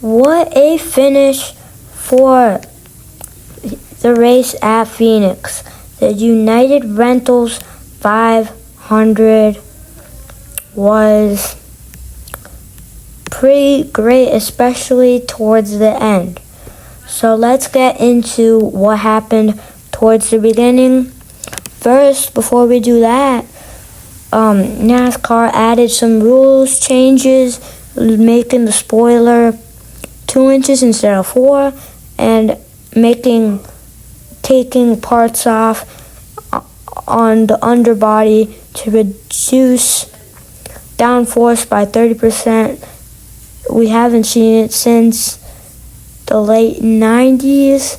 What a finish for the race at Phoenix. The United Rentals 500 was pretty great, especially towards the end. So let's get into what happened towards the beginning. First, before we do that, NASCAR added some rules changes, making the spoiler 2 inches instead of 4, and taking parts off on the underbody to reduce downforce by 30%. We haven't seen it since the late 90s,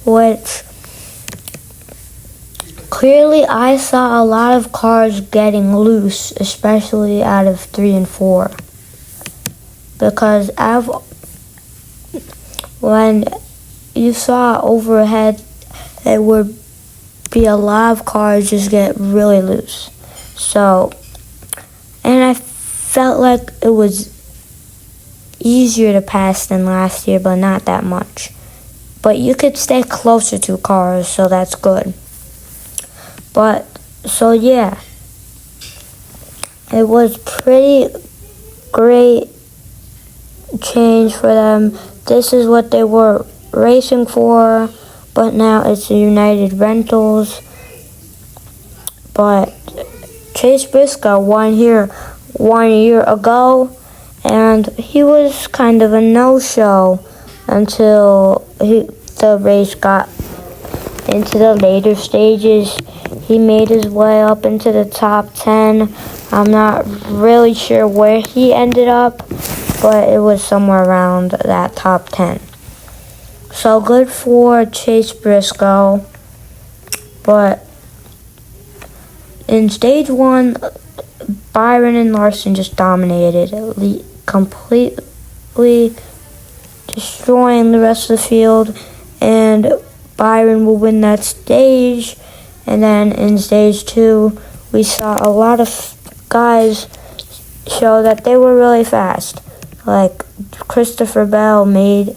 which clearly I saw a lot of cars getting loose, especially out of 3 and 4. Because when you saw overhead, there would be a lot of cars just get really loose. So, and I felt like it was easier to pass than last year, but not that much. But you could stay closer to cars, so that's good. But, so yeah, it was pretty great change for them. This is what they were racing for, but now it's the United Rentals. But Chase Briscoe won here 1 year ago, and he was kind of a no-show until the race got into the later stages. He made his way up into the top 10. I'm not really sure where he ended up, but it was somewhere around that top 10. So good for Chase Briscoe. But in stage 1, Byron and Larson just dominated, completely destroying the rest of the field, and Byron will win that stage. And then in stage 2, we saw a lot of guys show that they were really fast. Like Christopher Bell made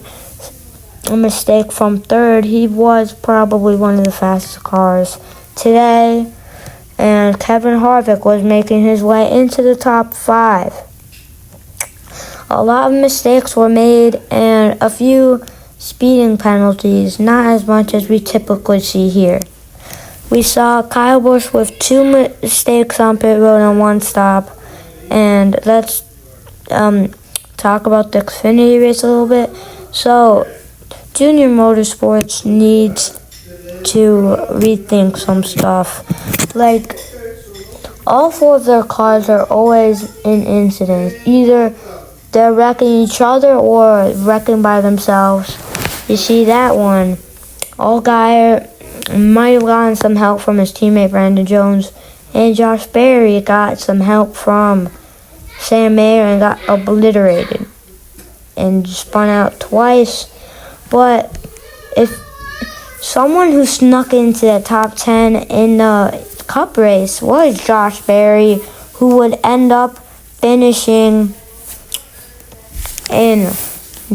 a mistake from 3rd. He was probably one of the fastest cars today. And Kevin Harvick was making his way into the top 5. A lot of mistakes were made and a few speeding penalties, not as much as we typically see here. We saw Kyle Busch with 2 mistakes on pit road and 1 stop. And let's talk about the Xfinity race a little bit. So, Junior Motorsports needs to rethink some stuff. Like, all 4 of their cars are always in incidents. Either they're wrecking each other or wrecking by themselves. You see that one. Allgaier might have gotten some help from his teammate Brandon Jones, and Josh Berry got some help from Sam Mayer and got obliterated and spun out twice. But if someone who snuck into the top 10 in the Cup race was Josh Berry, who would end up finishing in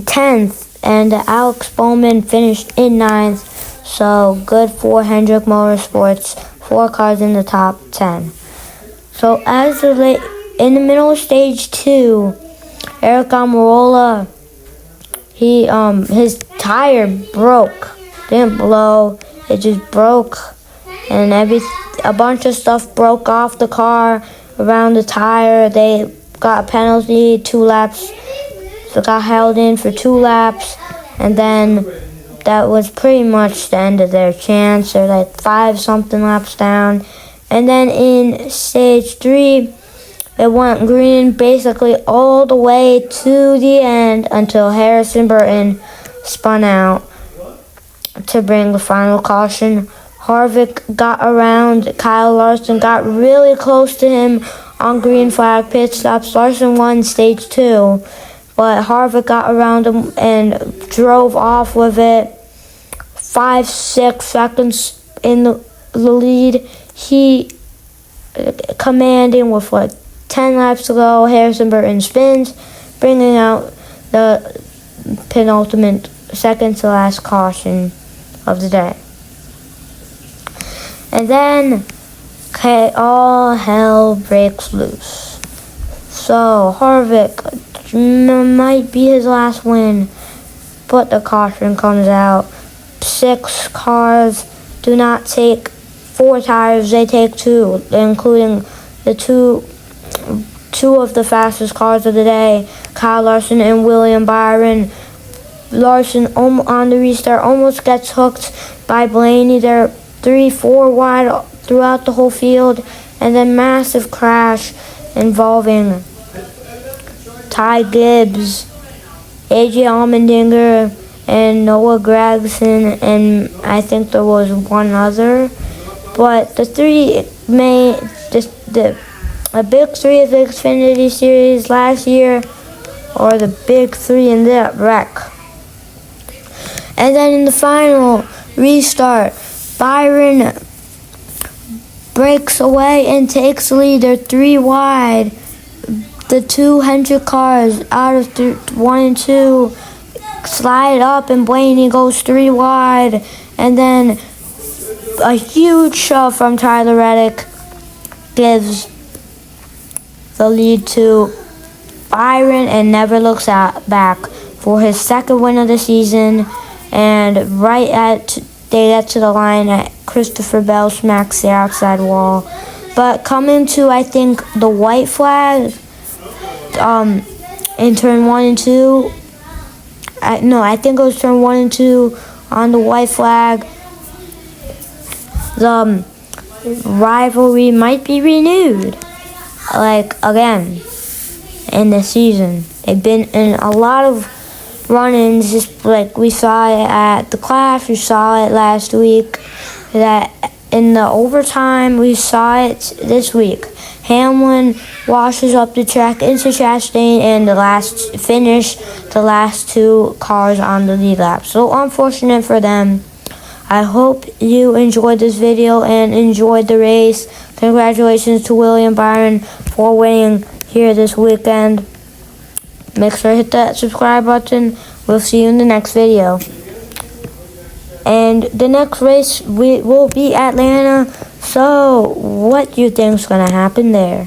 10th, and Alex Bowman finished in 9th. So good for Hendrick Motorsports, 4 cars in the top 10. So as in the middle of stage 2, Eric Almirola, his tire broke. Didn't blow, it just broke, and a bunch of stuff broke off the car around the tire. They got a penalty, 2 laps. So got held in for 2 laps, and then that was pretty much the end of their chance. They're like 5-something laps down. And then in stage 3, it went green basically all the way to the end until Harrison Burton spun out to bring the final caution. Harvick got around Kyle Larson, got really close to him on green flag pit stops. Larson won stage 2. But Harvick got around him and drove off with it. 5-6 seconds in the lead. He commanding with 10 laps to go. Harrison Burton spins, bringing out the penultimate, second to last caution of the day. And then, all hell breaks loose. So, Harvick might be his last win, but the caution comes out. 6 cars do not take 4 tires, they take 2, including the two of the fastest cars of the day, Kyle Larson and William Byron. Larson on the restart almost gets hooked by Blaney. They're 3-4 wide throughout the whole field, and then massive crash involving Ty Gibbs, AJ Allmendinger, and Noah Gragson, and I think there was one other. But the big three of the Xfinity Series last year are the big 3 in that wreck. And then in the final restart, Byron breaks away and takes the lead. They're 3 wide. The 2 Hendrick cars out of 1 and 2 slide up, and Blaney goes 3 wide. And then a huge shove from Tyler Reddick gives the lead to Byron and never looks back for his 2nd win of the season. And they get to the line at Christopher Bell smacks the outside wall. But coming to, I think, the white flag in turn 1 and 2. I think it was turn 1 and 2 on the white flag. The rivalry might be renewed, again, in the season. They've been in a lot of run-ins, just like we saw it at the Clash, we saw it last week, that in the overtime, we saw it this week. Hamlin washes up the track into Chastain, and the last 2 cars on the lead lap. So unfortunate for them. I hope you enjoyed this video and enjoyed the race. Congratulations to William Byron for winning here this weekend. Make sure to hit that subscribe button. We'll see you in the next video. And the next race will be Atlanta. So, what do you think is going to happen there?